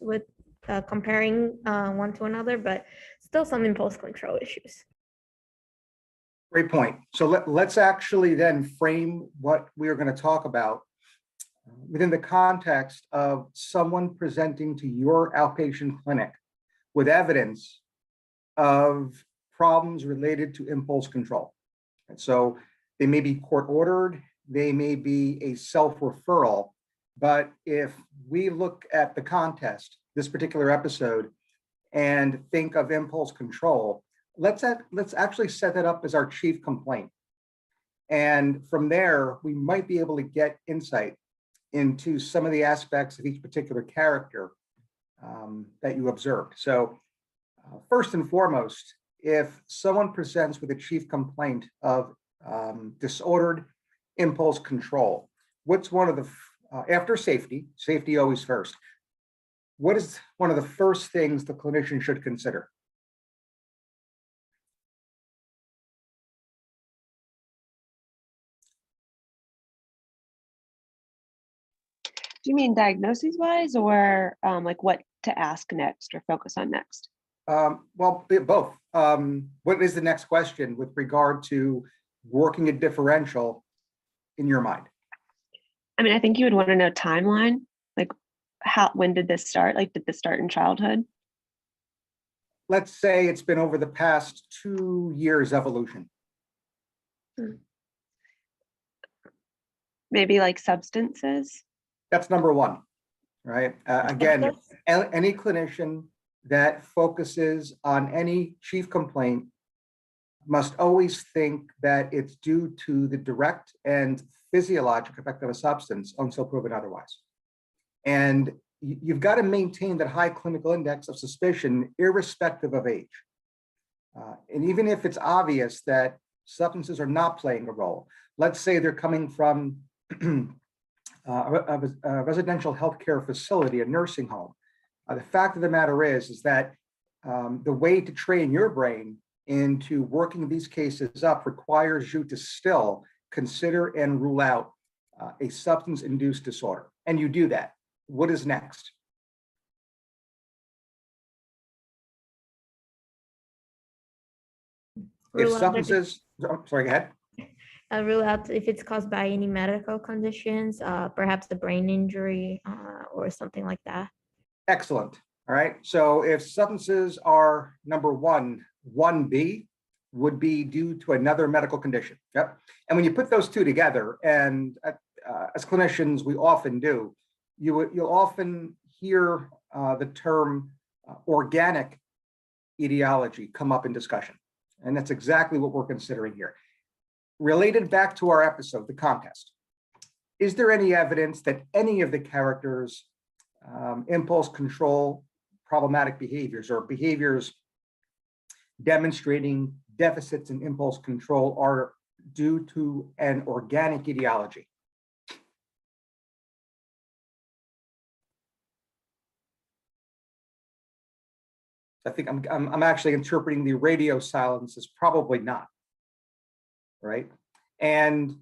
with comparing one to another, but still some impulse control issues. Great point. So let's actually then frame what we are going to talk about within the context of someone presenting to your outpatient clinic with evidence of problems related to impulse control. And so they may be court ordered, they may be a self-referral, but if we look at the contest, this particular episode, and think of impulse control, let's actually set that up as our chief complaint. And from there, we might be able to get insight into some of the aspects of each particular character that you observed. So first and foremost, if someone presents with a chief complaint of disordered impulse control, what's one of the, after safety always first, what is one of the first things the clinician should consider? Do you mean diagnoses wise, or like what to ask next or focus on next? Well, both. What is the next question with regard to working a differential in your mind? I mean, I think you would want to know timeline, like when did this start? Like, did this start in childhood? Let's say it's been over the past 2 years evolution. Maybe like substances. That's number one, right? Again, any clinician that focuses on any chief complaint must always think that it's due to the direct and physiologic effect of a substance until proven otherwise. And you've got to maintain that high clinical index of suspicion irrespective of age. And even if it's obvious that substances are not playing a role, let's say they're coming from a residential healthcare facility, a nursing home. The fact of the matter is that the way to train your brain into working these cases up requires you to still consider and rule out a substance-induced disorder. And you do that. What is next? If substances, sorry, go ahead. Rule out if it's caused by any medical conditions, perhaps a brain injury or something like that. Excellent. All right. So if substances are number one, 1B would be due to another medical condition. Yep. And when you put those two together, and as clinicians, we often do, you'll often hear the term organic etiology come up in discussion. And that's exactly what we're considering here. Related back to our episode, the contest, is there any evidence that any of the characters' impulse control problematic behaviors or behaviors demonstrating deficits in impulse control are due to an organic etiology? I think I'm actually interpreting the radio silence as probably not, right? And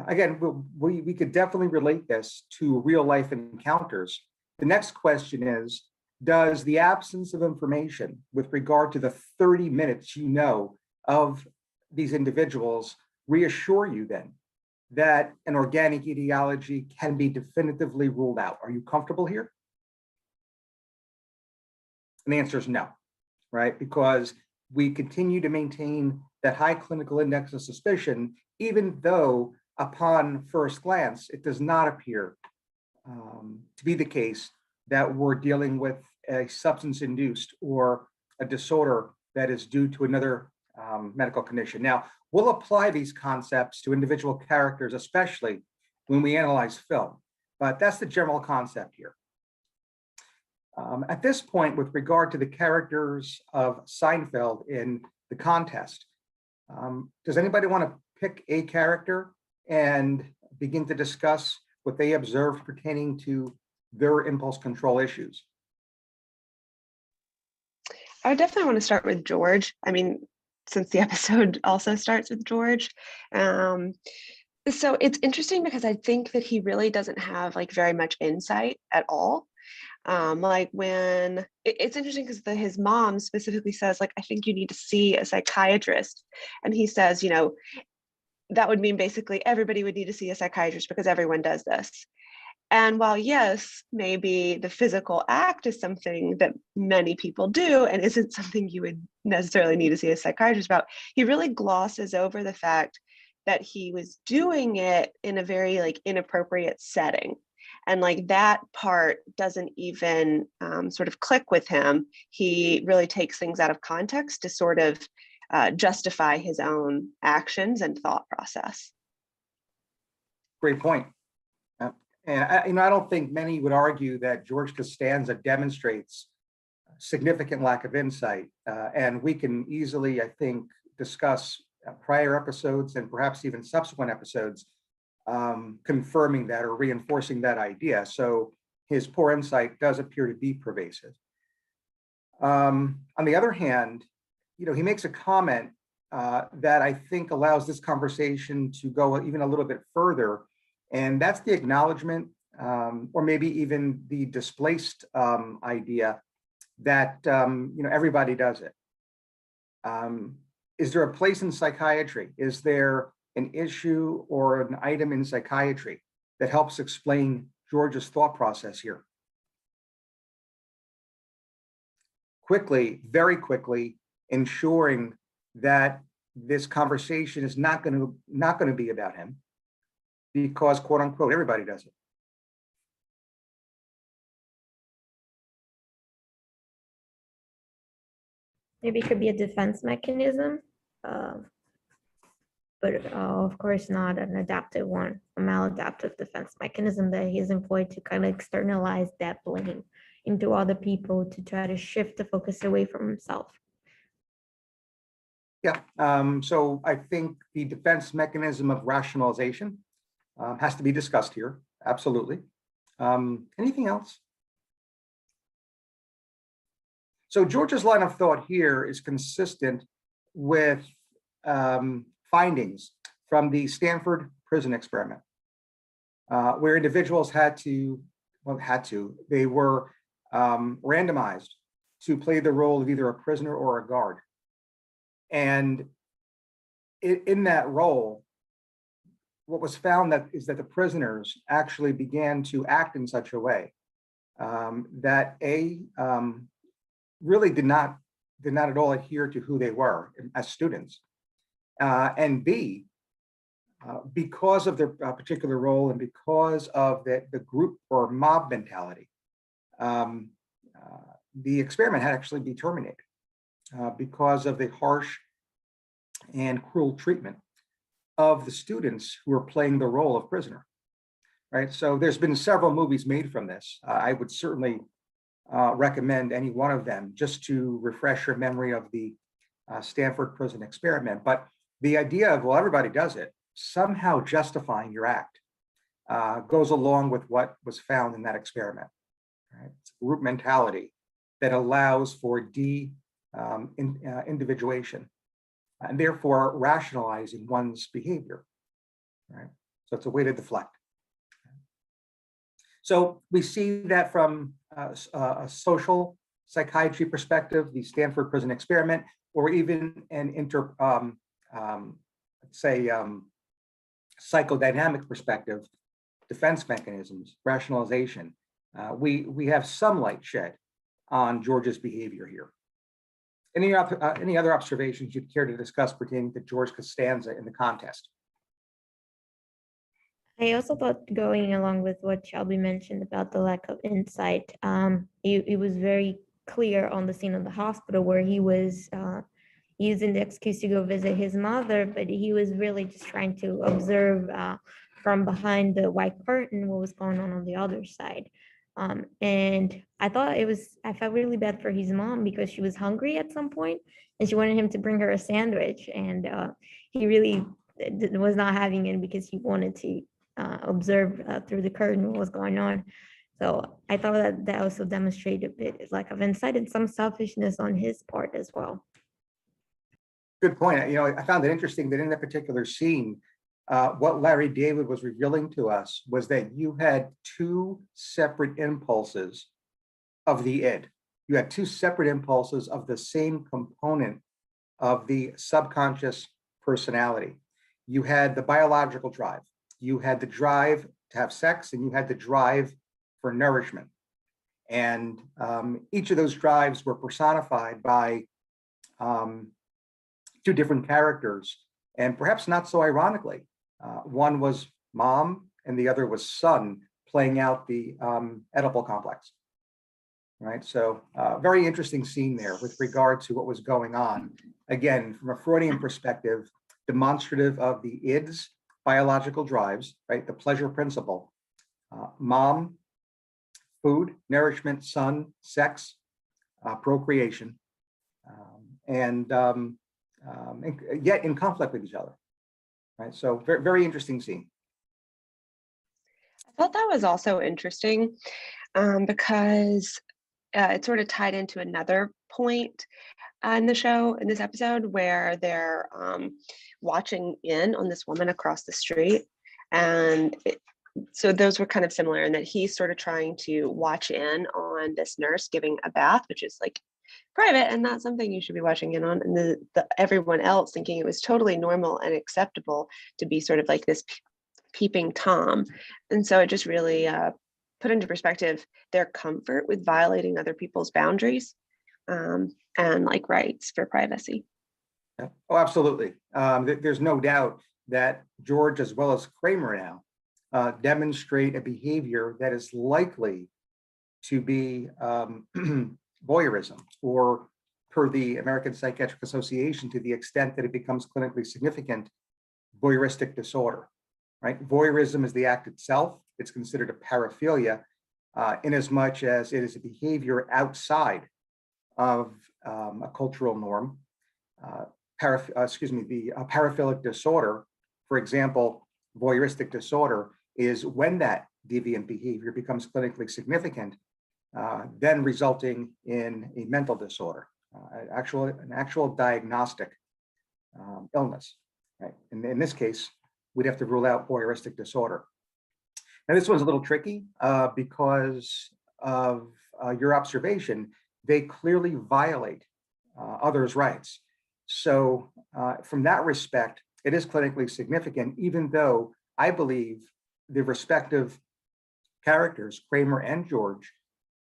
again, we could definitely relate this to real life encounters. The next question is, does the absence of information with regard to the 30 minutes you know of these individuals reassure you then that an organic etiology can be definitively ruled out? Are you comfortable here? And the answer is no, right? Because we continue to maintain that high clinical index of suspicion, even though upon first glance, it does not appear to be the case that we're dealing with a substance-induced or a disorder that is due to another medical condition. Now, we'll apply these concepts to individual characters, especially when we analyze film, but that's the general concept here. At this point, with regard to the characters of Seinfeld in the contest, does anybody want to pick a character and begin to discuss what they observed pertaining to their impulse control issues? I would definitely want to start with George. I mean, since the episode also starts with George. So it's interesting because I think that he really doesn't have like very much insight at all. Like when it's interesting because his mom specifically says, like, I think you need to see a psychiatrist. And he says, you know, that would mean basically everybody would need to see a psychiatrist because everyone does this. And while, yes, maybe the physical act is something that many people do and isn't something you would necessarily need to see a psychiatrist about, he really glosses over the fact that he was doing it in a very like inappropriate setting. And like that part doesn't even sort of click with him. He really takes things out of context to sort of justify his own actions and thought process. Great point. And I don't think many would argue that George Costanza demonstrates significant lack of insight. And we can easily, I think, discuss prior episodes and perhaps even subsequent episodes confirming that or reinforcing that idea. So his poor insight does appear to be pervasive. On the other hand, he makes a comment that I think allows this conversation to go even a little bit further. And that's the acknowledgement, or maybe even the displaced idea that everybody does it. Is there a place in psychiatry? Is there an issue or an item in psychiatry that helps explain George's thought process here? Quickly, very quickly, ensuring that this conversation is not going to be about him, because quote unquote everybody does it. Maybe it could be a defense mechanism, but of course not an adaptive one, a maladaptive defense mechanism that he's employed to kind of externalize that blame into other people to try to shift the focus away from himself. Yeah, so I think the defense mechanism of rationalization has to be discussed here, absolutely. Anything else? So George's line of thought here is consistent with findings from the Stanford prison experiment, where individuals they were randomized to play the role of either a prisoner or a guard. And in that role, what was found is that the prisoners actually began to act in such a way that really did not at all adhere to who they were as students, and B, because of their particular role and because of the group or mob mentality, the experiment had actually been terminated because of the harsh and cruel treatment of the students who were playing the role of prisoner, right? So there's been several movies made from this. I would certainly recommend any one of them just to refresh your memory of the Stanford prison experiment. But the idea of, well, everybody does it, somehow justifying your act goes along with what was found in that experiment, right? It's a group mentality that allows for individuation and therefore rationalizing one's behavior, right? So it's a way to deflect. So we see that from a social psychiatry perspective, the Stanford prison experiment, or even an psychodynamic perspective, defense mechanisms, rationalization. We have some light shed on George's behavior here. Any other observations you'd care to discuss pertaining to George Costanza in the contest? I also thought, going along with what Shelby mentioned about the lack of insight, it was very clear on the scene of the hospital where he was using the excuse to go visit his mother, but he was really just trying to observe from behind the white curtain what was going on the other side. And I felt really bad for his mom because she was hungry at some point and she wanted him to bring her a sandwich, and he really was not having it because he wanted to observe through the curtain what was going on. So I thought that also demonstrated a bit lack of insight and some selfishness on his part as well. Good point. I found it interesting that in that particular scene, what Larry David was revealing to us was that you had two separate impulses of the id. You had two separate impulses of the same component of the subconscious personality. You had the biological drive, you had the drive to have sex, and you had the drive for nourishment. And each of those drives were personified by two different characters. And perhaps not so ironically, one was mom and the other was son, playing out the Oedipal complex. Right. So very interesting scene there with regard to what was going on. Again, from a Freudian perspective, demonstrative of the id's biological drives, right? The pleasure principle, mom, food, nourishment, son, sex, procreation, and yet in conflict with each other. Right. So very, very interesting scene. I thought that was also interesting because it sort of tied into another point in the show, in this episode, where they're watching in on this woman across the street. And so those were kind of similar in that he's sort of trying to watch in on this nurse giving a bath, which is like private and not something you should be watching in on. And the everyone else thinking it was totally normal and acceptable to be sort of like this peeping Tom. And so it just really put into perspective their comfort with violating other people's boundaries and like rights for privacy. Oh, absolutely. There's no doubt that George, as well as Kramer now, demonstrate a behavior that is likely to be voyeurism, or per the American Psychiatric Association, to the extent that it becomes clinically significant, voyeuristic disorder. Right? Voyeurism is the act itself. It's considered a paraphilia in as much as it is a behavior outside of a cultural norm. The paraphilic disorder, for example, voyeuristic disorder, is when that deviant behavior becomes clinically significant, then resulting in a mental disorder, an actual diagnostic illness. Right? In this case, we'd have to rule out voyeuristic disorder. Now, this one's a little tricky because of your observation. They clearly violate others' rights. So from that respect, it is clinically significant, even though I believe the respective characters, Kramer and George,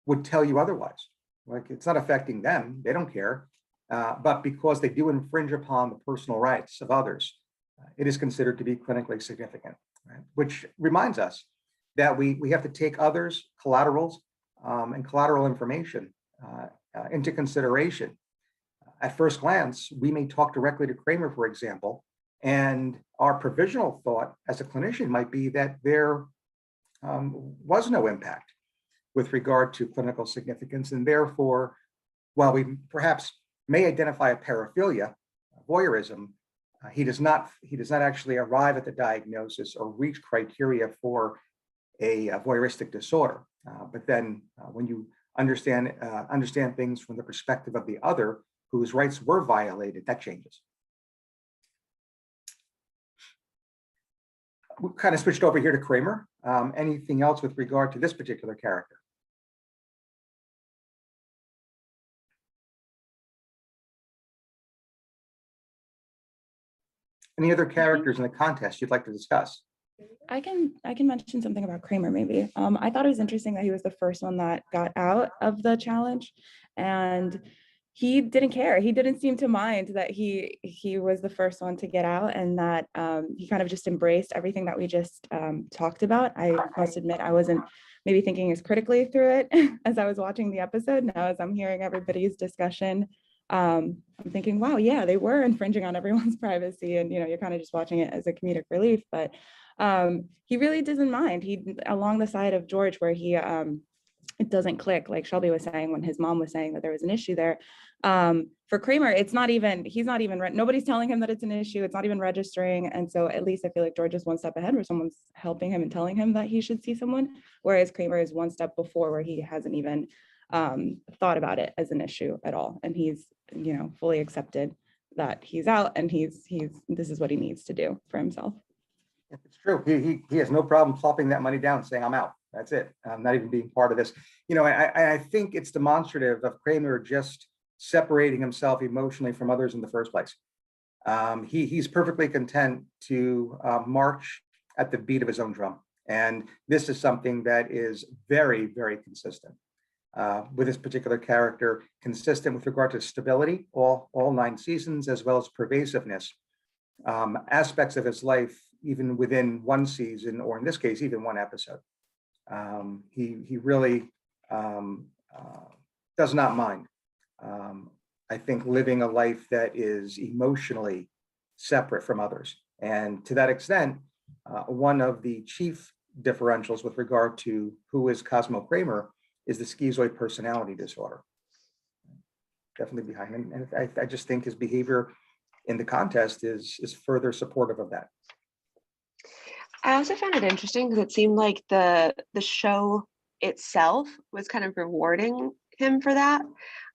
would tell you otherwise. Like, it's not affecting them, they don't care. But because they do infringe upon the personal rights of others, it is considered to be clinically significant, right? Which reminds us that we have to take others' collaterals and collateral information into consideration. At first glance, we may talk directly to Kramer, for example, and our provisional thought as a clinician might be that there was no impact with regard to clinical significance, and therefore, while we perhaps may identify a paraphilia, voyeurism, he does not actually arrive at the diagnosis or reach criteria for a voyeuristic disorder. But then when you understand things from the perspective of the other whose rights were violated, that changes. We kind of switched over here to Kramer. Anything else with regard to this particular character? Any other characters in the contest you'd like to discuss? I can mention something about Kramer maybe. I thought it was interesting that he was the first one that got out of the challenge, and he didn't care. He didn't seem to mind that he was the first one to get out, and that he kind of just embraced everything that we just talked about. I must admit, I wasn't maybe thinking as critically through it as I was watching the episode. Now, as I'm hearing everybody's discussion, I'm thinking, wow, yeah, they were infringing on everyone's privacy, and you're kind of just watching it as a comedic relief. But he really doesn't mind. He, along the side of George, where he it doesn't click, like Shelby was saying when his mom was saying that there was an issue there. For Kramer, he's not even, nobody's telling him that it's an issue. It's not even registering. And so at least I feel like George is one step ahead, where someone's helping him and telling him that he should see someone, whereas Kramer is one step before, where he hasn't even thought about it as an issue at all. And he's, fully accepted that he's out, and this is what he needs to do for himself. It's true. He has no problem plopping that money down and saying, I'm out. That's it. I'm not even being part of this. I think it's demonstrative of Kramer just separating himself emotionally from others in the first place. He's perfectly content to march at the beat of his own drum. And this is something that is very, very consistent with this particular character, consistent with regard to stability, all 9 seasons, as well as pervasiveness. Aspects of his life, even within one season, or in this case, even one episode. He really does not mind. I think living a life that is emotionally separate from others. And to that extent, one of the chief differentials with regard to who is Cosmo Kramer is the schizoid personality disorder. Definitely behind him. And I just think his behavior in the contest is further supportive of that. I also found it interesting because it seemed like the show itself was kind of rewarding him for that.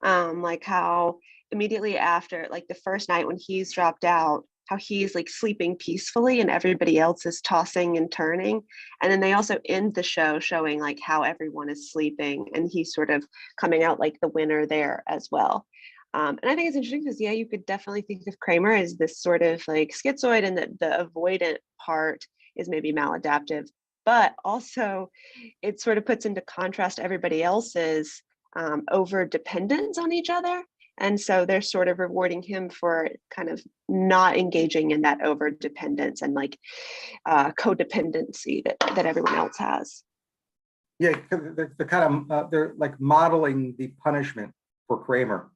Like how immediately after, like the first night when he's dropped out, how he's like sleeping peacefully and everybody else is tossing and turning. And then they also end the show showing like how everyone is sleeping and he's sort of coming out like the winner there as well. And I think it's interesting because, yeah, you could definitely think of Kramer as this sort of like schizoid, and that the avoidant part is maybe maladaptive, but also it sort of puts into contrast everybody else's over dependence on each other. And so they're sort of rewarding him for kind of not engaging in that over dependence and like codependency that everyone else has. Yeah, they're kind of they're like modeling the punishment for Kramer,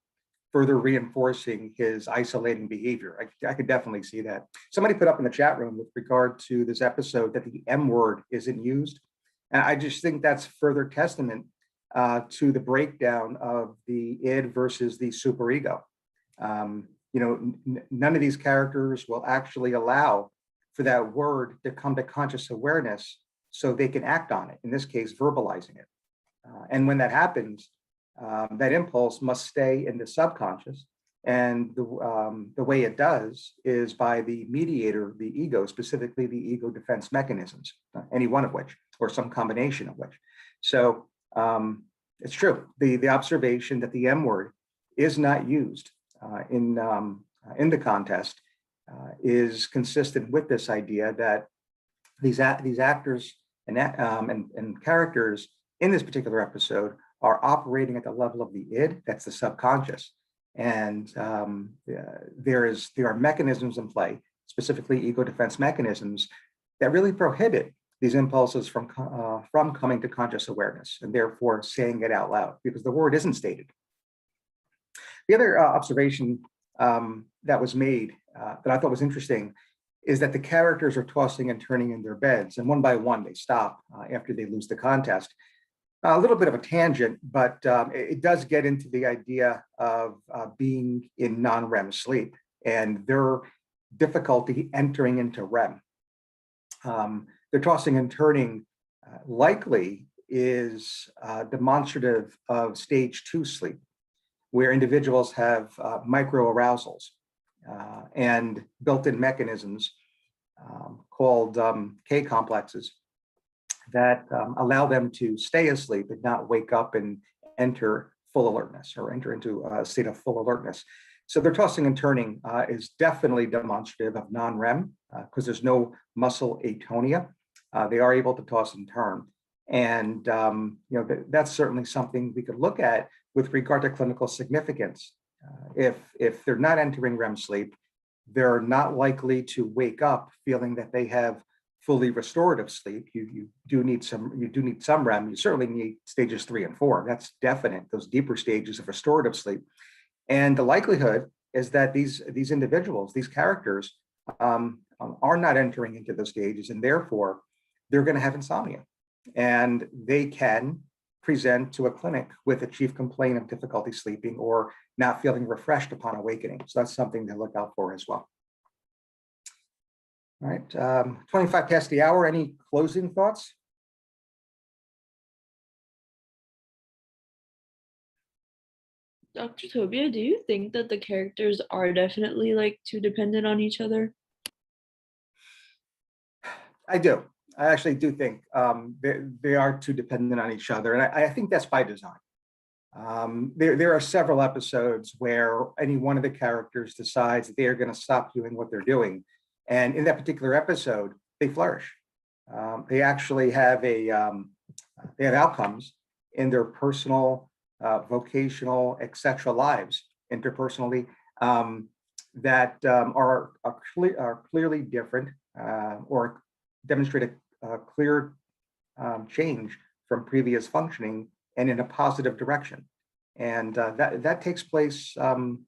further reinforcing his isolating behavior. I could definitely see that. Somebody put up in the chat room with regard to this episode that the M word isn't used. And I just think that's further testament to the breakdown of the id versus the superego. None of these characters will actually allow for that word to come to conscious awareness so they can act on it, in this case, verbalizing it. And when that happens, that impulse must stay in the subconscious. And the way it does is by the mediator, the ego, specifically the ego defense mechanisms, any one of which, or some combination of which. So it's true. The observation that the M word is not used in the contest is consistent with this idea that these actors and characters in this particular episode are operating at the level of the id, that's the subconscious. And there are mechanisms in play, specifically ego defense mechanisms, that really prohibit these impulses from coming to conscious awareness, and therefore saying it out loud, because the word isn't stated. The other observation that was made that I thought was interesting is that the characters are tossing and turning in their beds, and one by one they stop after they lose the contest. A little bit of a tangent, but it does get into the idea of being in non-REM sleep and their difficulty entering into REM. Their tossing and turning likely is demonstrative of stage 2 sleep, where individuals have microarousals and built-in mechanisms called K complexes that allow them to stay asleep and not wake up and enter full alertness or enter into a state of full alertness. So their tossing and turning is definitely demonstrative of non-REM because there's no muscle atonia. They are able to toss and turn. And that's certainly something we could look at with regard to clinical significance. If they're not entering REM sleep, they're not likely to wake up feeling that they have fully restorative sleep. You do need some REM. You certainly need stages 3 and 4. That's definite, those deeper stages of restorative sleep. And the likelihood is that these individuals, these characters, are not entering into those stages, and therefore they're going to have insomnia. And they can present to a clinic with a chief complaint of difficulty sleeping or not feeling refreshed upon awakening. So that's something to look out for as well. All right, 25 past the hour. Any closing thoughts? Dr. Tobia, do you think that the characters are definitely like too dependent on each other? I do. I actually do think they are too dependent on each other, and I think that's by design. There are several episodes where any one of the characters decides that they are going to stop doing what they're doing, and in that particular episode, they flourish. They actually have they have outcomes in their personal, vocational, etc. lives, interpersonally, that are clearly different, or demonstrate a clear change from previous functioning and in a positive direction. And that takes place on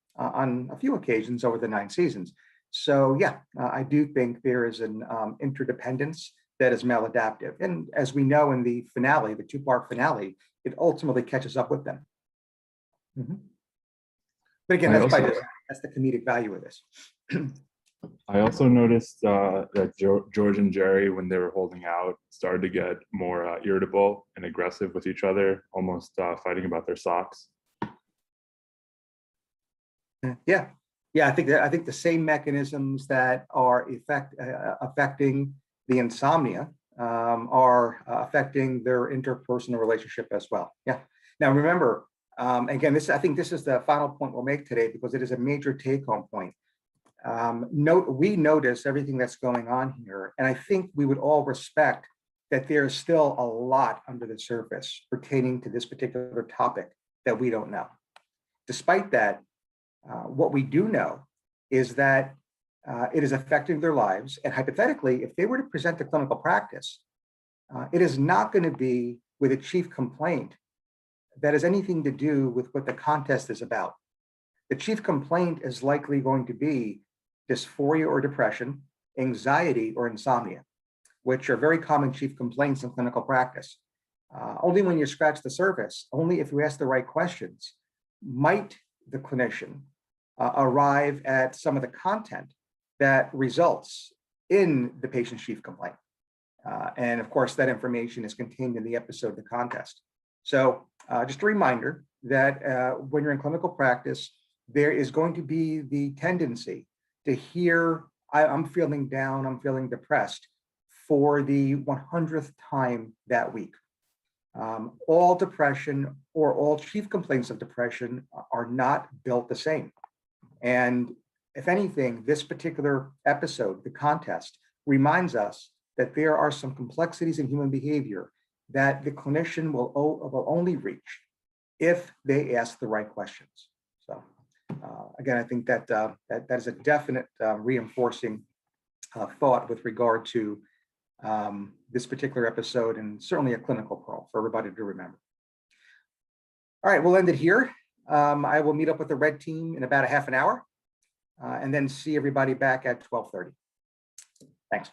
a few occasions over the 9 seasons. So yeah, I do think there is an interdependence that is maladaptive. And as we know in the finale, the 2-part finale, it ultimately catches up with them. Mm-hmm. But again, that's the comedic value of this. I also noticed that George and Jerry, when they were holding out, started to get more irritable and aggressive with each other, almost fighting about their socks. Yeah, I think the same mechanisms that are affecting the insomnia are affecting their interpersonal relationship as well. Yeah. Now remember, again, I think this is the final point we'll make today because it is a major take-home point. We notice everything that's going on here, and I think we would all respect that there's still a lot under the surface pertaining to this particular topic that we don't know. Despite that, what we do know is that it is affecting their lives, and hypothetically, if they were to present to clinical practice, it is not going to be with a chief complaint that has anything to do with what the contest is about. The chief complaint is likely going to be dysphoria or depression, anxiety or insomnia, which are very common chief complaints in clinical practice. Only when you scratch the surface, only if you ask the right questions, might the clinician arrive at some of the content that results in the patient's chief complaint. And of course, that information is contained in the episode, The Contest. So just a reminder that when you're in clinical practice, there is going to be the tendency to hear, I'm feeling down, I'm feeling depressed for the 100th time that week. All depression or all chief complaints of depression are not built the same. And if anything, this particular episode, The Contest, reminds us that there are some complexities in human behavior that the clinician will only reach if they ask the right questions. So again, I think that that is a definite reinforcing thought with regard to this particular episode, and certainly a clinical pearl for everybody to remember. All right, we'll end it here. I will meet up with the red team in about a half an hour and then see everybody back at 12:30. Thanks.